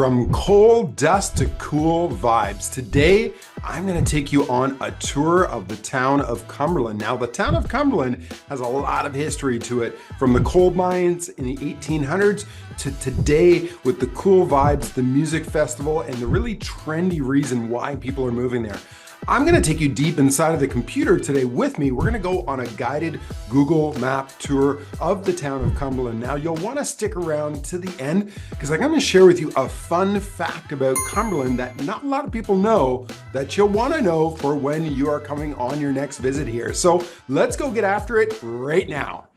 From coal dust to cool vibes. Today, I'm going to take you on a tour of the town of Cumberland. Now, the town of Cumberland has a lot of history to it, from the coal mines in the 1800s to today with the cool vibes, the music festival, and the really trendy reason why people are moving there. I'm going to take you deep inside of the computer today with me. We're going to go on a guided Google map tour of the town of Cumberland. Now, you'll want to stick around to the end because I'm going to share with you a fun fact about Cumberland that not a lot of people know that you'll want to know for when you are coming on your next visit here. So let's go get after it right now.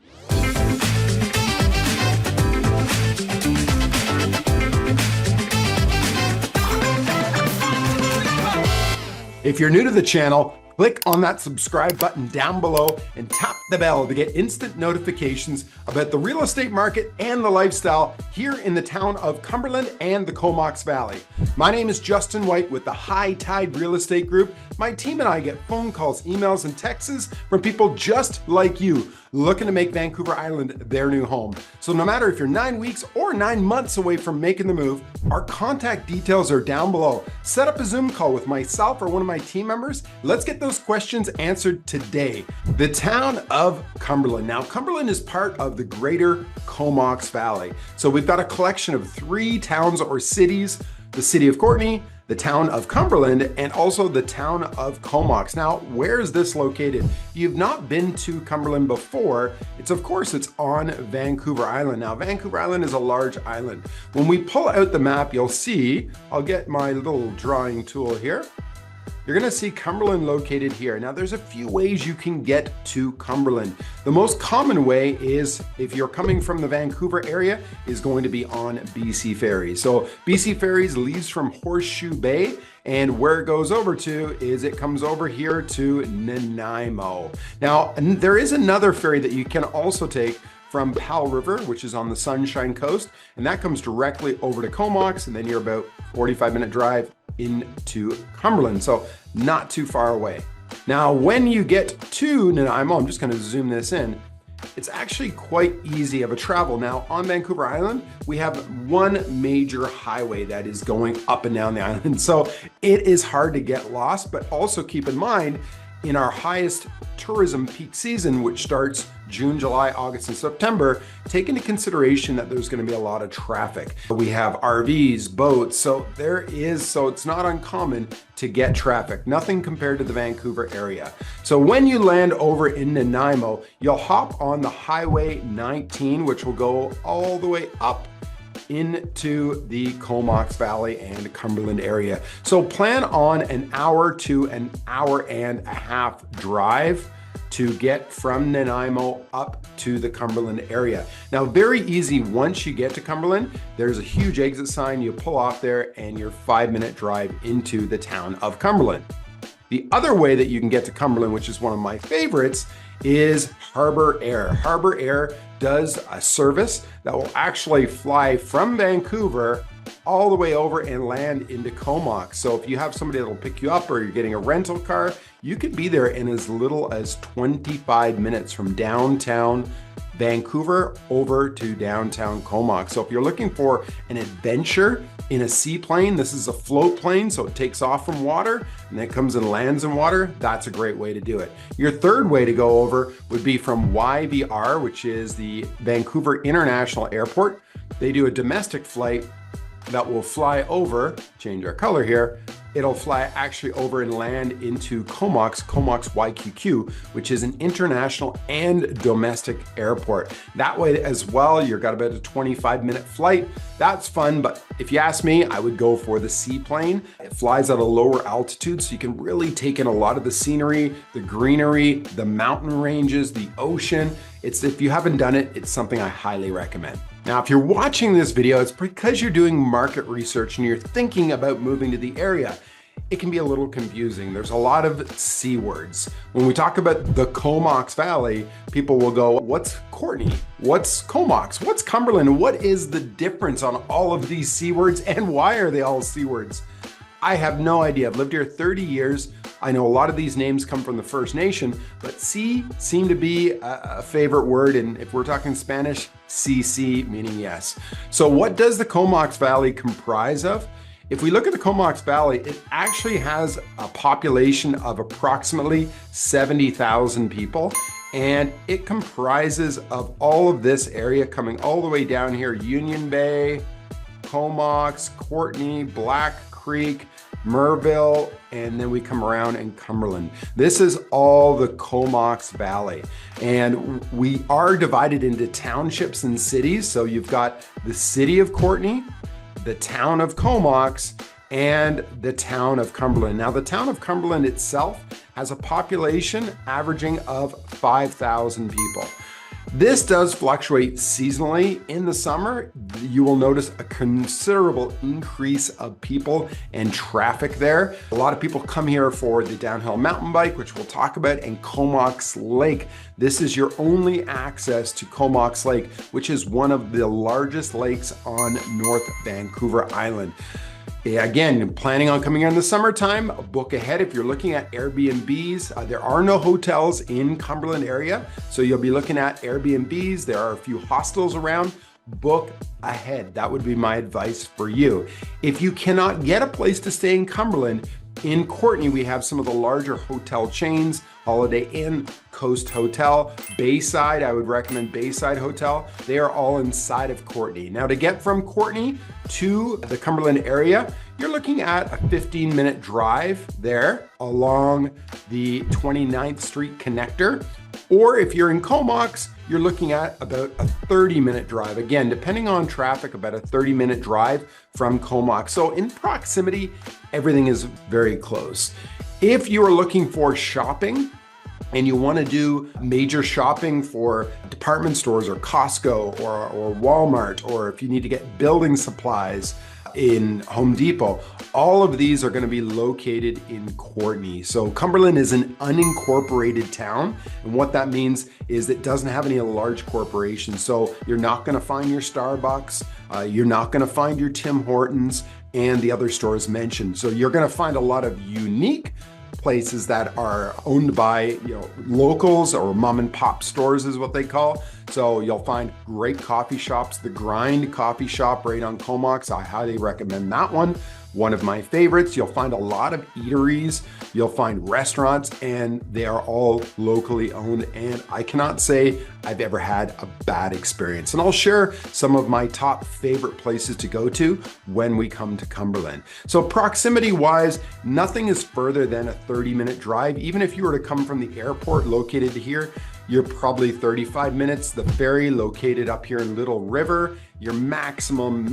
If you're new to the channel, click on that subscribe button down below and tap the bell to get instant notifications about the real estate market and the lifestyle here in the town of Cumberland and the Comox Valley. My name is Justin White with the High Tide Real Estate Group. My team and I get phone calls, emails, and texts from people just like you looking to make Vancouver Island their new home. So no matter if you're 9 weeks or 9 months away from making the move, our contact details are down below. Set up a Zoom call with myself or one of my team members. Let's get those questions answered today. The town of Cumberland. Now, Cumberland is part of the greater Comox Valley. So we've got a collection of 3 towns or cities: the city of Courtenay, the town of Cumberland, and also the town of Comox. Now, where is this located? If you've not been to Cumberland before, it's on Vancouver Island. Now, Vancouver Island is a large island. When we pull out the map, you'll see, I'll get my little drawing tool here. You're gonna see Cumberland located here. Now, there's a few ways you can get to Cumberland. The most common way is, if you're coming from the Vancouver area, is going to be on BC Ferry. So BC Ferries leaves from Horseshoe Bay, and where it goes over to is it comes over here to Nanaimo. Now, there is another ferry that you can also take from Powell River, which is on the Sunshine Coast, and that comes directly over to Comox, and then you're about 45-minute drive into Cumberland, so not too far away. Now, when you get to Nanaimo, I'm just going to zoom this in, it's actually quite easy of a travel. Now, on Vancouver Island, we have one major highway that is going up and down the island, so it is hard to get lost. But also keep in mind, in our highest tourism peak season, which starts June, July, August, and September, take into consideration that there's going to be a lot of traffic. We have RVs, boats, so it's not uncommon to get traffic. Nothing compared to the Vancouver area. So when you land over in Nanaimo, you'll hop on the Highway 19, which will go all the way up into the Comox Valley and Cumberland area. So plan on an hour to an hour and a half drive to get from Nanaimo up to the Cumberland area. Now, very easy. Once you get to Cumberland, there's a huge exit sign. You pull off there and you're 5-minute drive into the town of Cumberland. The other way that you can get to Cumberland, which is one of my favorites, is Harbour Air. Harbour Air does a service that will actually fly from Vancouver all the way over and land into Comox. So if you have somebody that'll pick you up or you're getting a rental car, you could be there in as little as 25 minutes from downtown Vancouver over to downtown Comox. So if you're looking for an adventure in a seaplane, this is a float plane, so it takes off from water and then comes and lands in water. That's a great way to do it. Your third way to go over would be from YVR, which is the Vancouver International Airport. They do a domestic flight that will fly over, change our color here, it'll fly actually over and land into Comox YQQ, which is an international and domestic airport. That way as well, you've got about a 25-minute flight. That's fun, but if you ask me, I would go for the seaplane. It flies at a lower altitude, so you can really take in a lot of the scenery, the greenery, the mountain ranges, the ocean. If you haven't done it, it's something I highly recommend. Now, if you're watching this video, it's because you're doing market research and you're thinking about moving to the area. It can be a little confusing. There's a lot of C words. When we talk about the Comox Valley, people will go, what's Courtenay? What's Comox? What's Cumberland? What is the difference on all of these C words and why are they all C words? I have no idea. I've lived here 30 years. I know a lot of these names come from the First Nation, but C seem to be a favorite word. And if we're talking Spanish, CC, meaning yes. So what does the Comox Valley comprise of? If we look at the Comox Valley, it actually has a population of approximately 70,000 people. And it comprises of all of this area coming all the way down here: Union Bay, Comox, Courtenay, Black Creek, Merville, and then we come around in Cumberland. This is all the Comox Valley. And we are divided into townships and cities. So you've got the city of Courtenay, the town of Comox, and the town of Cumberland. Now, the town of Cumberland itself has a population averaging of 5,000 people. This does fluctuate seasonally. In the summer, you will notice a considerable increase of people and traffic there. A lot of people come here for the downhill mountain bike, which we'll talk about, and Comox Lake. This is your only access to Comox Lake, which is one of the largest lakes on North Vancouver Island. Again, planning on coming here in the summertime, book ahead. If you're looking at Airbnbs, there are no hotels in Cumberland area, so you'll be looking at Airbnbs. There are a few hostels around. Book ahead. That would be my advice for you. If you cannot get a place to stay in Cumberland, in Courtenay, we have some of the larger hotel chains: Holiday Inn, Coast Hotel, Bayside. I would recommend Bayside Hotel. They are all inside of Courtenay. Now, to get from Courtenay to the Cumberland area, you're looking at a 15-minute drive there along the 29th Street connector. Or if you're in Comox, you're looking at about a 30-minute drive. Again, depending on traffic, about a 30-minute drive from Comox. So in proximity, everything is very close. If you are looking for shopping and you want to do major shopping for department stores or Costco or Walmart, or if you need to get building supplies in Home Depot, all of these are going to be located in Courtenay. So Cumberland is an unincorporated town, and what that means is it doesn't have any large corporations. So you're not going to find your Starbucks, you're not going to find your Tim Hortons and the other stores mentioned. So you're going to find a lot of unique places that are owned by locals, or mom and pop stores is what they call. So you'll find great coffee shops. The Grind coffee shop right on Comox, I highly recommend that one of my favorites. You'll find a lot of eateries, you'll find restaurants, and they are all locally owned. And I cannot say I've ever had a bad experience. And I'll share some of my top favorite places to go to when we come to Cumberland. So proximity wise, nothing is further than a 30-minute drive. Even if you were to come from the airport located here, you're probably 35 minutes. The ferry located up here in Little River, your maximum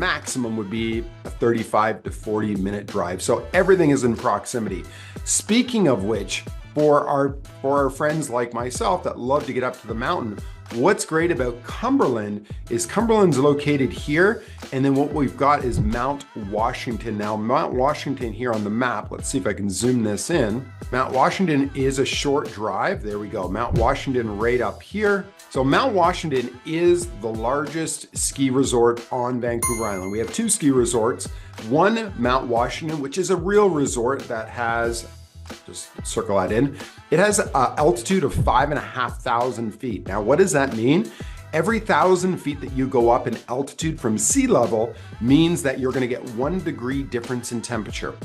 would be a 35 to 40 minute drive. So everything is in proximity. Speaking of which, for our friends like myself that love to get up to the mountain, what's great about Cumberland is Cumberland's located here, and then what we've got is Mount Washington. Now, Mount Washington here on the map, let's see if I can zoom this in. Mount Washington is a short drive. There we go, Mount Washington right up here. So Mount Washington is the largest ski resort on Vancouver Island. We have two ski resorts. One, Mount Washington, which is a real resort that has, just circle that in, it has an altitude of 5,500 feet. Now, what does that mean? Every 1,000 feet that you go up in altitude from sea level means that you're going to get 1 degree difference in temperature.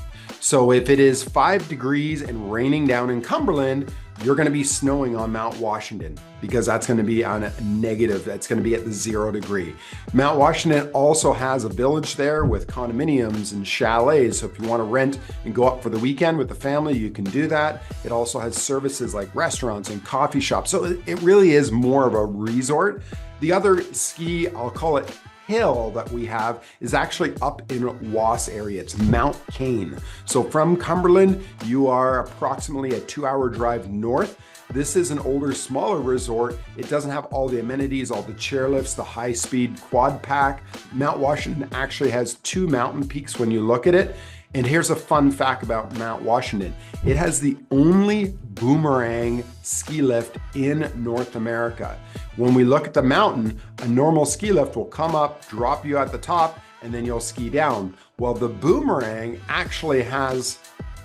So if it is 5 degrees and raining down in Cumberland, you're going to be snowing on Mount Washington, because that's going to be on a negative. That's going to be at the 0 degree. Mount Washington also has a village there with condominiums and chalets. So if you want to rent and go up for the weekend with the family, you can do that. It also has services like restaurants and coffee shops. So it really is more of a resort. The other ski, I'll call it, hill that we have is actually up in Wass area. It's Mount Cain. So from Cumberland, you are approximately a 2-hour drive north. This is an older, smaller resort. It doesn't have all the amenities, all the chairlifts, the high-speed quad pack. Mount Washington actually has 2 mountain peaks when you look at it. And here's a fun fact about Mount Washington. It has the only boomerang ski lift in North America. When we look at the mountain, a normal ski lift will come up, drop you at the top, and then you'll ski down. Well, the boomerang actually has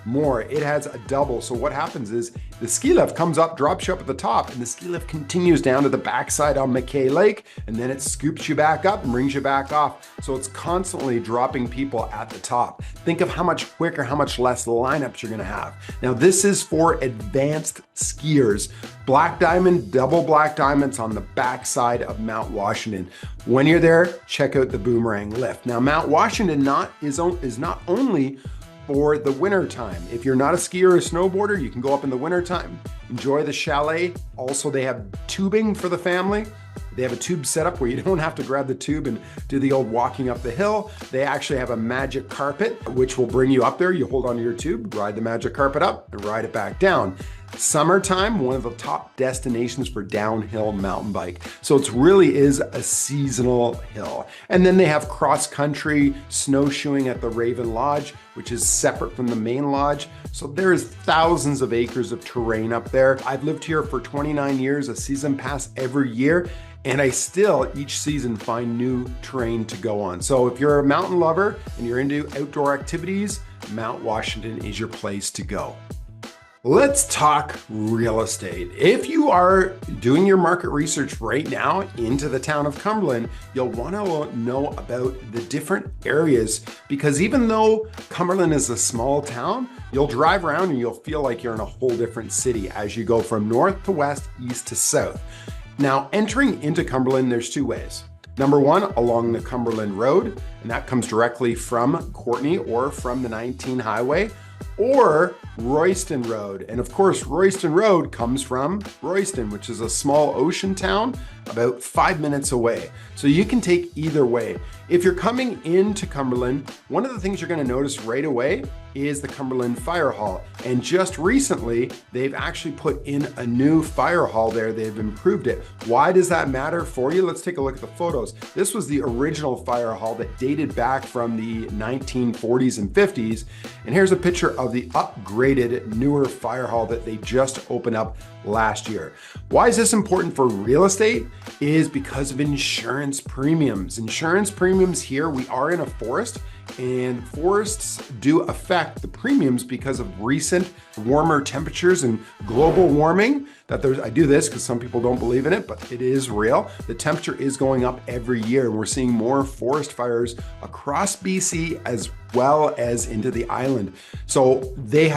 more. It has a double. So what happens is the ski lift comes up, drops you up at the top, and the ski lift continues down to the backside on McKay Lake, and then it scoops you back up and brings you back off. So it's constantly dropping people at the top. Think of how much quicker, how much less lineups you're gonna have. Now this is for advanced skiers. Black diamond, double black diamonds on the backside of Mount Washington. When you're there, check out the boomerang lift. Now Mount Washington is not only for the winter time. If you're not a skier or a snowboarder, you can go up in the winter time, enjoy the chalet. Also, they have tubing for the family. They have a tube setup where you don't have to grab the tube and do the old walking up the hill. They actually have a magic carpet, which will bring you up there. You hold onto your tube, ride the magic carpet up and ride it back down. Summertime, one of the top destinations for downhill mountain bike. So it really is a seasonal hill. And then they have cross-country snowshoeing at the Raven Lodge, which is separate from the main lodge. So there is thousands of acres of terrain up there. I've lived here for 29 years, a season pass every year, and I still each season find new terrain to go on. So if you're a mountain lover and you're into outdoor activities, Mount Washington is your place to go. Let's talk real estate. If you are doing your market research right now into the town of Cumberland, you'll want to know about the different areas, because even though Cumberland is a small town, you'll drive around and you'll feel like you're in a whole different city as you go from north to west, east to south. Now, entering into Cumberland, there's two ways. Number one, along the Cumberland Road, and that comes directly from Courtenay or from the 19 highway, or Royston Road. And of course, Royston Road comes from Royston, which is a small ocean town about 5 minutes away. So you can take either way. If you're coming into Cumberland, one of the things you're going to notice right away is the Cumberland Fire Hall. And just recently, they've actually put in a new fire hall there. They've improved it. Why does that matter for you? Let's take a look at the photos. This was the original fire hall that dated back from the 1940s and 50s. And here's a picture of the upgraded newer fire hall that they just opened up last year. Why is this important for real estate? Is because of insurance premiums. Insurance premiums here, we are in a forest, and forests do affect the premiums because of recent warmer temperatures and global warming. I do this because some people don't believe in it, but it is real. The temperature is going up every year, and we're seeing more forest fires across BC as well as into the island. So they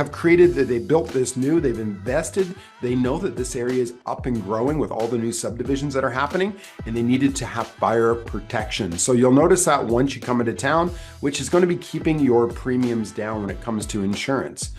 built this new, they've invested, they know that this area is up and growing with all the new subdivisions that are happening, and they needed to have fire protection. So you'll notice that once you come into town, which is going to be keeping your premiums down when it comes to insurance.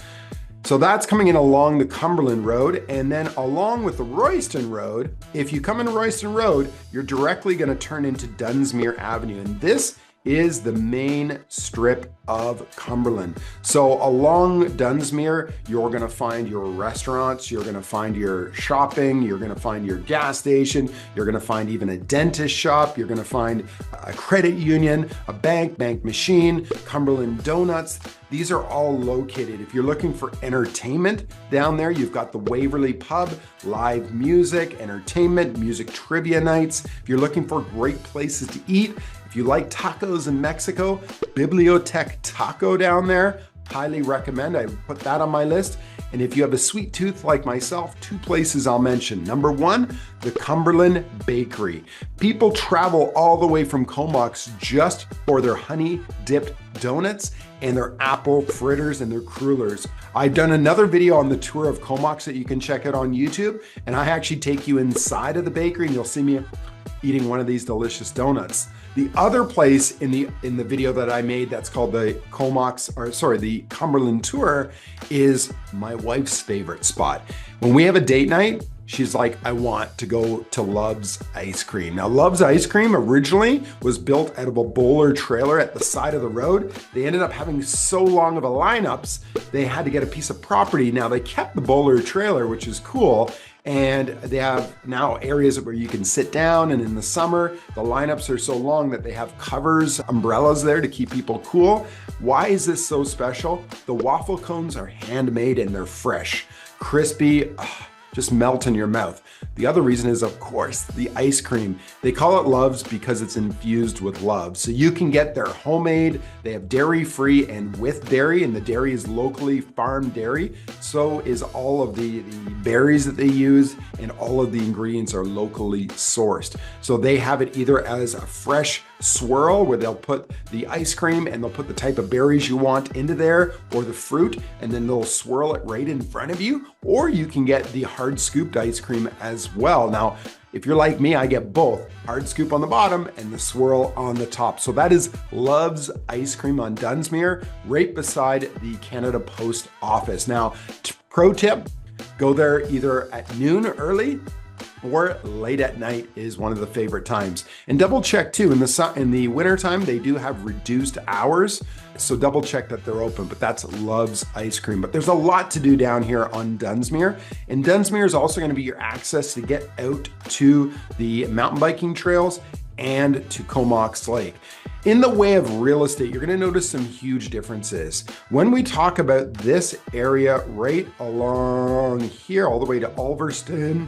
So that's coming in along the Cumberland Road, and then along with the Royston Road, if you come into Royston Road, you're directly going to turn into Dunsmuir Avenue, and this is the main strip of Cumberland. So along Dunsmuir, you're gonna find your restaurants, you're gonna find your shopping, you're gonna find your gas station, you're gonna find even a dentist shop, you're gonna find a credit union, a bank machine, Cumberland Donuts. These are all located. If you're looking for entertainment down there, you've got the Waverly Pub, live music, entertainment, music trivia nights. If you're looking for great places to eat, if you like tacos in Mexico, Bibliotech Taco down there, highly recommend. I put that on my list. And if you have a sweet tooth like myself, two places I'll mention. Number one, the Cumberland Bakery. People travel all the way from Comox just for their honey dipped donuts and their apple fritters and their crullers. I've done another video on the tour of Comox that you can check out on YouTube, and I actually take you inside of the bakery and you'll see me eating one of these delicious donuts. The other place in the video that I made that's called the the Cumberland Tour is my wife's favorite spot. When we have a date night, she's like, I want to go to Love's Ice Cream. Now, Love's Ice Cream originally was built out of a bowler trailer at the side of the road. They ended up having so long of a lineups, they had to get a piece of property. Now, they kept the bowler trailer, which is cool. And they have now areas where you can sit down, and in the summer, the lineups are so long that they have covers, umbrellas there to keep people cool. Why is this so special? The waffle cones are handmade and they're fresh, crispy, just melt in your mouth. The other reason is, of course, the ice cream. They call it Loves because it's infused with love. So you can get their homemade, they have dairy-free and with dairy, and the dairy is locally farmed dairy. So is all of the berries that they use, and all of the ingredients are locally sourced. So they have it either as a fresh swirl where they'll put the ice cream and they'll put the type of berries you want into there, or the fruit, and then they'll swirl it right in front of you, or you can get the hard scooped ice cream as well. Now, if you're like me, I get both, hard scoop on the bottom and the swirl on the top. So that is Love's Ice Cream on Dunsmuir, right beside the Canada Post office. Now, pro tip, go there either at noon early or late at night is one of the favorite times. And double check too, in the winter time, they do have reduced hours. So double check that they're open, but that's Love's Ice Cream. But there's a lot to do down here on Dunsmuir. And Dunsmuir is also gonna be your access to get out to the mountain biking trails and to Comox Lake. In the way of real estate, you're gonna notice some huge differences. When we talk about this area right along here, all the way to Ulverston,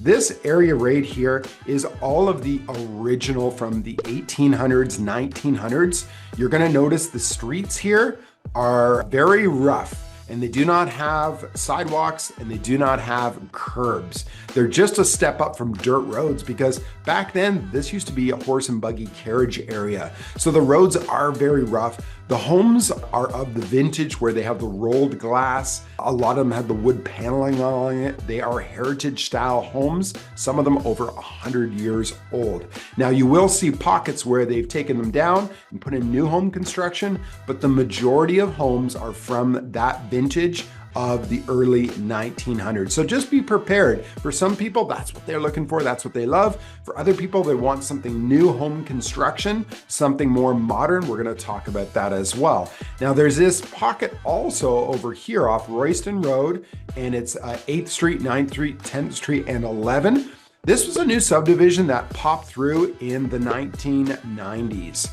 this area right here is all of the original from the 1800s, 1900s. You're gonna notice the streets here are very rough, and they do not have sidewalks and they do not have curbs. They're just a step up from dirt roads, because back then this used to be a horse and buggy carriage area. So the roads are very rough. The homes are of the vintage where they have the rolled glass. A lot of them have the wood paneling on it. They are heritage style homes, some of them over 100 years old. Now you will see pockets where they've taken them down and put in new home construction, but the majority of homes are from that vintage of the early 1900s. So just be prepared. For some people, that's what they're looking for. That's what they love. For other people, they want something new home construction, something more modern. We're going to talk about that as well. Now there's this pocket also over here off Royston Road, and it's 8th Street, 9th Street, 10th Street, and 11. This was a new subdivision that popped through in the 1990s.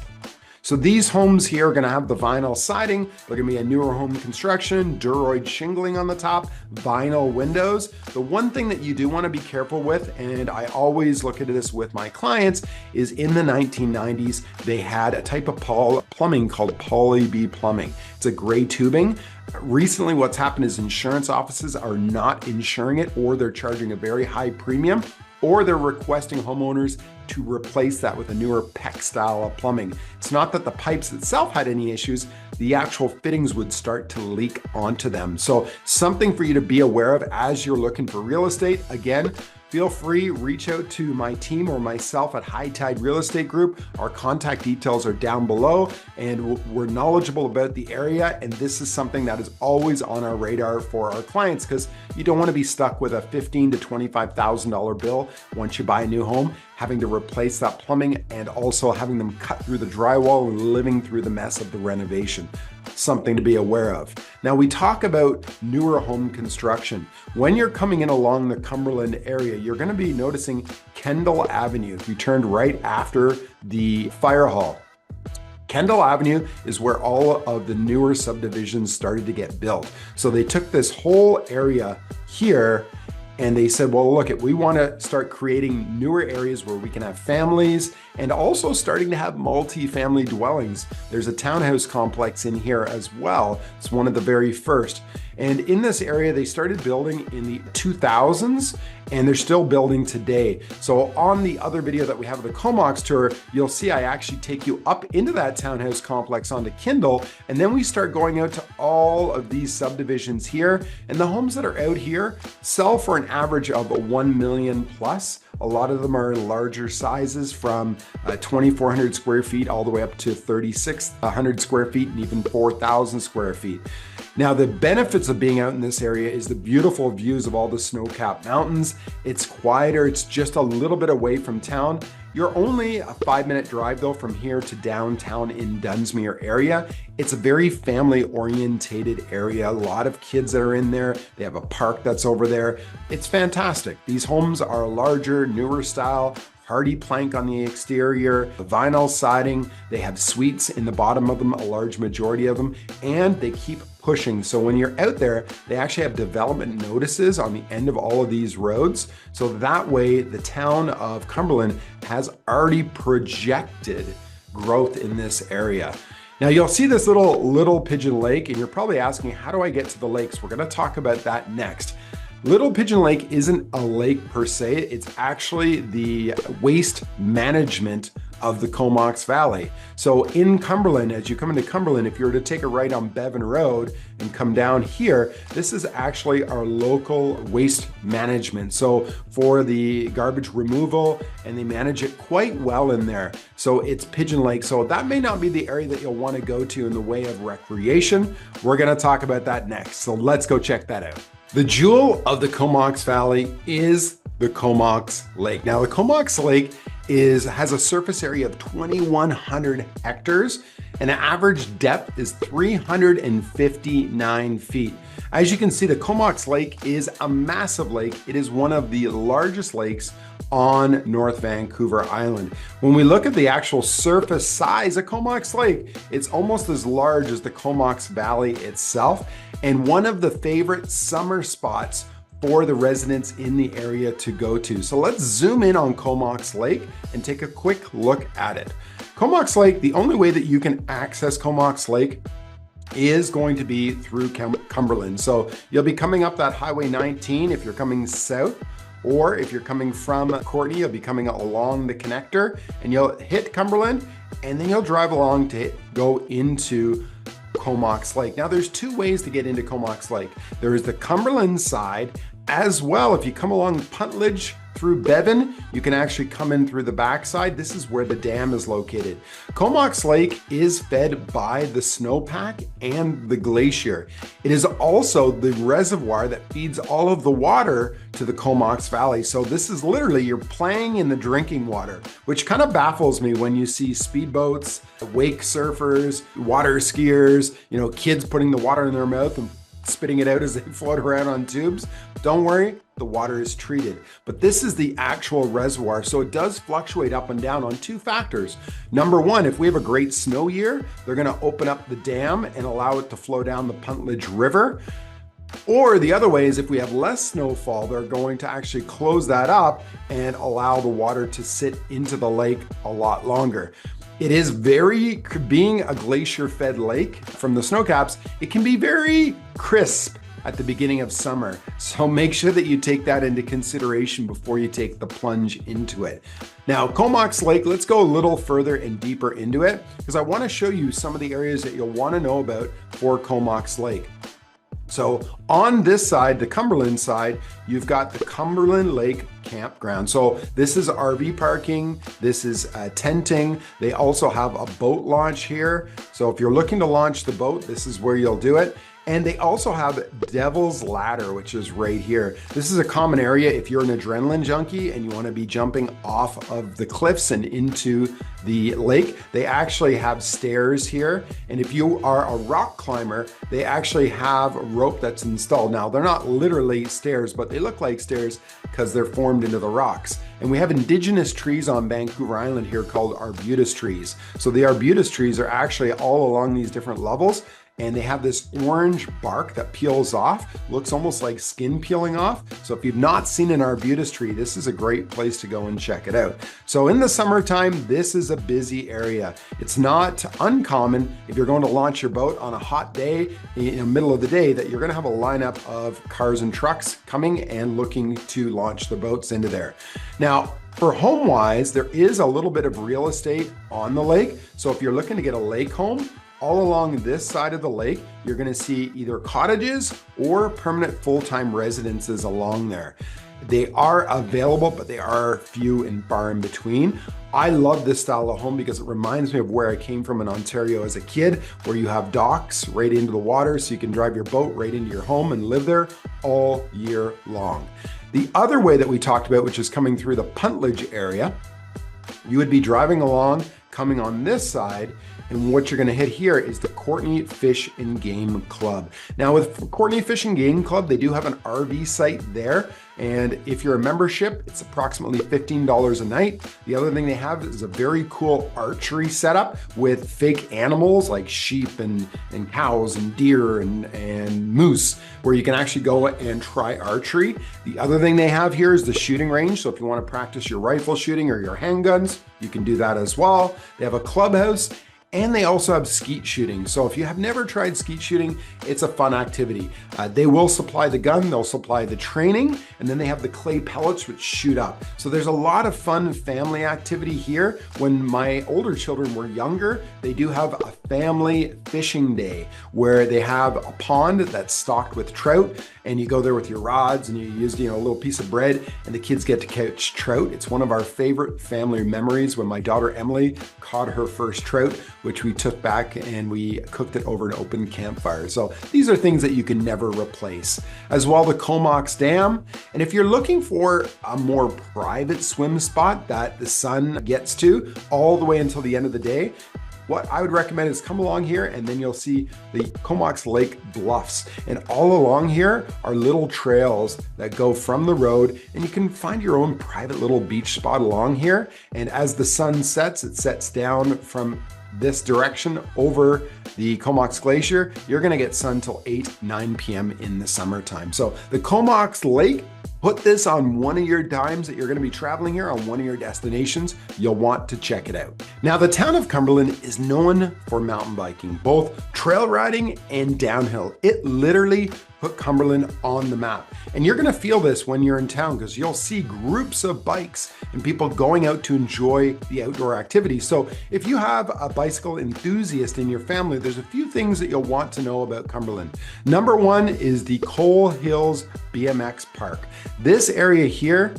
So these homes here are gonna have the vinyl siding. They're gonna be a newer home construction, Duroid shingling on the top, vinyl windows. The one thing that you do wanna be careful with, and I always look at this with my clients, is in the 1990s, they had a type of plumbing called Poly B plumbing. It's a gray tubing. Recently, what's happened is insurance offices are not insuring it, or they're charging a very high premium, or they're requesting homeowners to replace that with a newer PEX style of plumbing. It's not that the pipes itself had any issues, the actual fittings would start to leak onto them. So something for you to be aware of as you're looking for real estate. Again, feel free, reach out to my team or myself at High Tide Real Estate Group. Our contact details are down below, and we're knowledgeable about the area. And this is something that is always on our radar for our clients, because you don't want to be stuck with a $15,000 to $25,000 bill once you buy a new home, having to replace that plumbing and also having them cut through the drywall and living through the mess of the renovation. Something to be aware of. Now we talk about newer home construction. When you're coming in along the Cumberland area, you're going to be noticing Kendall Avenue. If you turned right after the fire hall, Kendall Avenue is where all of the newer subdivisions started to get built. So they took this whole area here and they said, well, look, we want to start creating newer areas where we can have families, and also starting to have multi-family dwellings. There's a townhouse complex in here as well. It's one of the very first. And in this area, they started building in the 2000s, and they're still building today. So on the other video that we have of the Comox tour, you'll see I actually take you up into that townhouse complex onto Kendall, and then we start going out to all of these subdivisions here. And the homes that are out here sell for an average of 1 million plus. A lot of them are larger sizes, from 2,400 square feet all the way up to 3,600 square feet and even 4,000 square feet. Now, the benefits of being out in this area is the beautiful views of all the snow-capped mountains. It's quieter, it's just a little bit away from town. You're only a 5-minute drive though from here to downtown in Dunsmuir area. It's a very family-orientated area. A lot of kids that are in there. They have a park that's over there. It's fantastic. These homes are larger, newer style, hardy plank on the exterior, the vinyl siding. They have suites in the bottom of them, a large majority of them, and they keep pushing. So when you're out there, they actually have development notices on the end of all of these roads. So that way the town of Cumberland has already projected growth in this area. Now you'll see this little Pigeon Lake, and you're probably asking, how do I get to the lakes? We're gonna talk about that next. Little Pigeon Lake isn't a lake per se, it's actually the waste management of the Comox Valley. So in Cumberland, as you come into Cumberland, if you were to take a right on Bevan Road and come down here, this is actually our local waste management. So for the garbage removal, and they manage it quite well in there. So it's Pigeon Lake. So that may not be the area that you'll want to go to in the way of recreation. We're going to talk about that next. So let's go check that out. The jewel of the Comox Valley is the Comox Lake. Now the Comox Lake has a surface area of 2,100 hectares, and the average depth is 359 feet. As you can see, the Comox Lake is a massive lake. It is one of the largest lakes on North Vancouver Island. When we look at the actual surface size of Comox Lake, it's almost as large as the Comox Valley itself, and one of the favorite summer spots for the residents in the area to go to. So let's zoom in on Comox Lake and take a quick look at it. Comox Lake, the only way that you can access Comox Lake is going to be through Cumberland. So you'll be coming up that Highway 19 if you're coming south, or if you're coming from Courtenay, you'll be coming along the connector and you'll hit Cumberland, and then you'll drive along to go into Comox Lake. Now there's two ways to get into Comox Lake. There is the Cumberland side as well. If you come along Puntledge through Bevan, you can actually come in through the backside. This is where the dam is located. Comox Lake is fed by the snowpack and the glacier. It is also the reservoir that feeds all of the water to the Comox Valley. So this is literally, you're playing in the drinking water, which kind of baffles me when you see speedboats, wake surfers, water skiers, kids putting the water in their mouth and spitting it out as they float around on tubes. Don't worry, the water is treated. But this is the actual reservoir, so it does fluctuate up and down on two factors. Number one, if we have a great snow year, they're gonna open up the dam and allow it to flow down the Puntledge River. Or the other way is if we have less snowfall, they're going to actually close that up and allow the water to sit into the lake a lot longer. It is being a glacier-fed lake from the snowcaps, it can be very crisp at the beginning of summer. So make sure that you take that into consideration before you take the plunge into it. Now, Comox Lake, let's go a little further and deeper into it, because I want to show you some of the areas that you'll want to know about for Comox Lake. So on this side, the Cumberland side, you've got the Cumberland Lake campground. So this is RV parking, this is tenting. They also have a boat launch here. So if you're looking to launch the boat, this is where you'll do it. And they also have Devil's Ladder, which is right here. This is a common area if you're an adrenaline junkie and you want to be jumping off of the cliffs and into the lake. They actually have stairs here. And if you are a rock climber, they actually have a rope that's installed. Now, they're not literally stairs, but they look like stairs because they're formed into the rocks. And we have indigenous trees on Vancouver Island here called arbutus trees. So the arbutus trees are actually all along these different levels, and they have this orange bark that peels off, looks almost like skin peeling off. So if you've not seen an arbutus tree, this is a great place to go and check it out. So in the summertime, this is a busy area. It's not uncommon if you're going to launch your boat on a hot day in the middle of the day that you're gonna have a lineup of cars and trucks coming and looking to launch the boats into there. Now, for home-wise, there is a little bit of real estate on the lake. So if you're looking to get a lake home, all along this side of the lake, you're gonna see either cottages or permanent full-time residences along there. They are available, but they are few and far in between. I love this style of home because it reminds me of where I came from in Ontario as a kid, where you have docks right into the water so you can drive your boat right into your home and live there all year long. The other way that we talked about, which is coming through the Puntledge area, you would be driving along, coming on this side, And what you're gonna hit here is the Courtney Fish and Game Club. Now with Courtney Fish and Game Club, they do have an RV site there. And if you're a membership, it's approximately $15 a night. The other thing they have is a very cool archery setup with fake animals like sheep and cows and deer and moose, where you can actually go and try archery. The other thing they have here is the shooting range. So if you want to practice your rifle shooting or your handguns, you can do that as well. They have a clubhouse. And they also have skeet shooting. So if you have never tried skeet shooting, it's a fun activity. They will supply the gun, they'll supply the training, and then they have the clay pellets which shoot up. So there's a lot of fun family activity here. When my older children were younger, they do have a family fishing day where they have a pond that's stocked with trout, and you go there with your rods and you use a little piece of bread, and the kids get to catch trout. It's one of our favorite family memories when my daughter Emily caught her first trout, which we took back and we cooked it over an open campfire. So these are things that you can never replace. As well, the Comox Dam. And if you're looking for a more private swim spot that the sun gets to all the way until the end of the day, what I would recommend is come along here and then you'll see the Comox Lake bluffs. And all along here are little trails that go from the road, and you can find your own private little beach spot along here. And as the sun sets, it sets down from this direction over the Comox Glacier. You're gonna get sun till 8-9 p.m. in the summertime. So the Comox Lake, put this on one of your dimes that you're gonna be traveling here on one of your destinations. You'll want to check it out. Now, the town of Cumberland is known for mountain biking, both trail riding and downhill. It literally put Cumberland on the map. And you're gonna feel this when you're in town, because you'll see groups of bikes and people going out to enjoy the outdoor activities. So if you have a bicycle enthusiast in your family, there's a few things that you'll want to know about Cumberland. Number one is the Coal Hills BMX Park. This area here,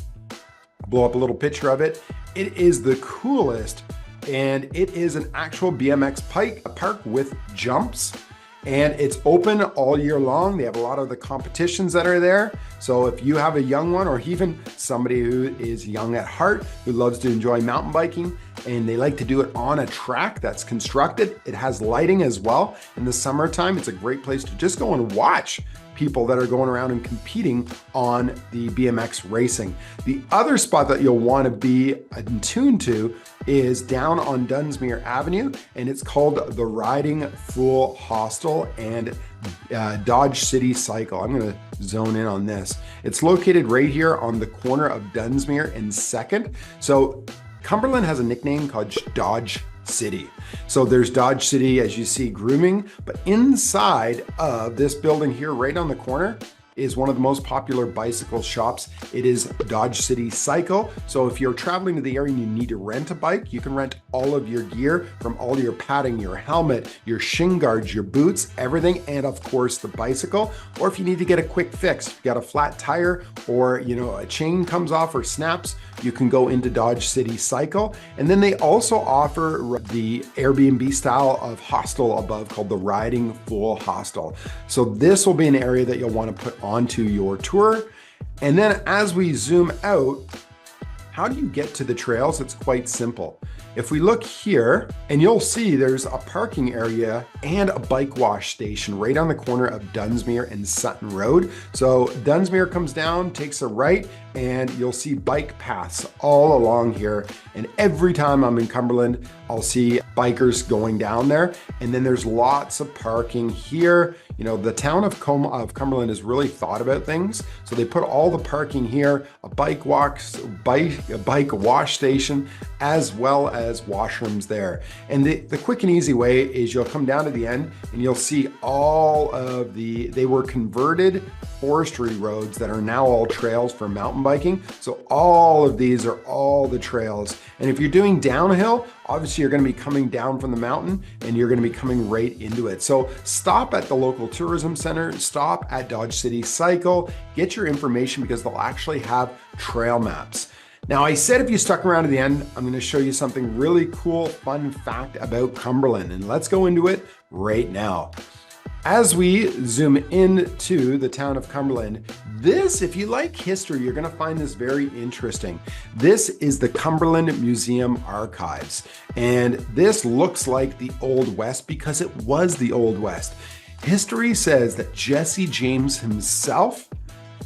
I'll blow up a little picture of it. It is the coolest, and it is an actual BMX park with jumps. And it's open all year long. They have a lot of the competitions that are there. So if you have a young one, or even somebody who is young at heart, who loves to enjoy mountain biking, and they like to do it on a track that's constructed, it has lighting as well. In the summertime, it's a great place to just go and watch people that are going around and competing on the BMX racing. The other spot that you'll want to be attuned to is down on Dunsmuir Avenue, and it's called the Riding Fool Hostel and Dodge City Cycle. I'm going to zone in on this. It's located right here on the corner of Dunsmuir and 2nd. So Cumberland has a nickname called Dodge City. So there's Dodge City, as you see, grooming, but inside of this building here, right on the corner, is one of the most popular bicycle shops. It is Dodge City Cycle. So if you're traveling to the area and you need to rent a bike, you can rent all of your gear, from all your padding, your helmet, your shin guards, your boots, everything, and of course the bicycle. Or if you need to get a quick fix, if you got a flat tire, or a chain comes off or snaps, you can go into Dodge City Cycle. And then they also offer the Airbnb style of hostel above called the Riding Fool Hostel. So this will be an area that you'll want to put onto your tour. And then as we zoom out, how do you get to the trails? It's quite simple. If we look here, and you'll see there's a parking area and a bike wash station right on the corner of Dunsmuir and Sutton Road. So Dunsmuir comes down, takes a right, and you'll see bike paths all along here. And every time I'm in Cumberland, I'll see bikers going down there. And then there's lots of parking here. The town of Cumberland has really thought about things. So they put all the parking here, a bike wash station, as well as washrooms there. And the quick and easy way is you'll come down to the end and you'll see all of they were converted forestry roads that are now all trails for mountain biking. So all of these are all the trails. And if you're doing downhill, obviously you're going to be coming down from the mountain and you're going to be coming right into it. So stop at the local tourism center, stop at Dodge City Cycle, get your information, because they'll actually have trail maps. Now, I said if you stuck around to the end, I'm going to show you something really cool, fun fact about Cumberland, and let's go into it right now. As we zoom into the town of Cumberland, This, if you like history, you're gonna find this very interesting. This is the Cumberland Museum Archives. And this looks like the Old West because it was the Old West. History says that Jesse James himself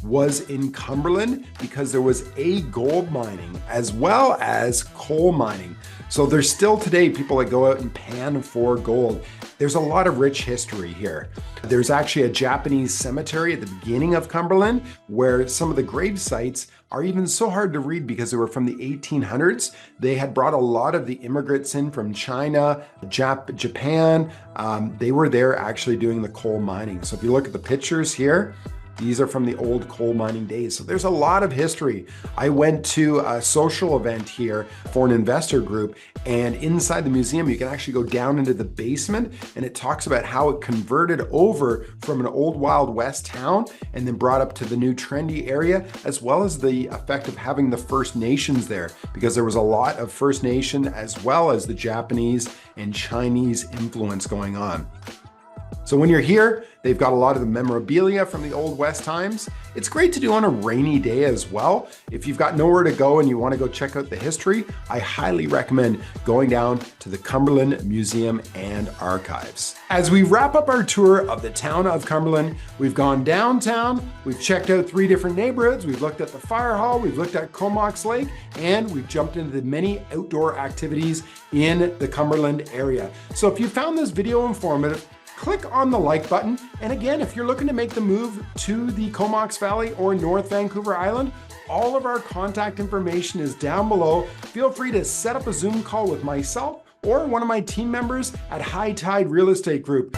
was in Cumberland because there was gold mining as well as coal mining. So there's still today people that go out and pan for gold. There's a lot of rich history here. There's actually a Japanese cemetery at the beginning of Cumberland where some of the grave sites are even so hard to read because they were from the 1800s. They had brought a lot of the immigrants in from China, Japan. They were there actually doing the coal mining. So if you look at the pictures here, these are from the old coal mining days. So there's a lot of history. I went to a social event here for an investor group, and inside the museum, you can actually go down into the basement, and it talks about how it converted over from an old Wild West town and then brought up to the new trendy area, as well as the effect of having the First Nations there, because there was a lot of First Nation as well as the Japanese and Chinese influence going on. So when you're here, they've got a lot of the memorabilia from the Old West times. It's great to do on a rainy day as well. If you've got nowhere to go and you want to go check out the history, I highly recommend going down to the Cumberland Museum and Archives. As we wrap up our tour of the town of Cumberland, we've gone downtown, we've checked out 3 different neighborhoods, we've looked at the fire hall, we've looked at Comox Lake, and we've jumped into the many outdoor activities in the Cumberland area. So if you found this video informative, click on the like button. And again, if you're looking to make the move to the Comox Valley or North Vancouver Island, all of our contact information is down below. Feel free to set up a Zoom call with myself or one of my team members at High Tide Real Estate Group.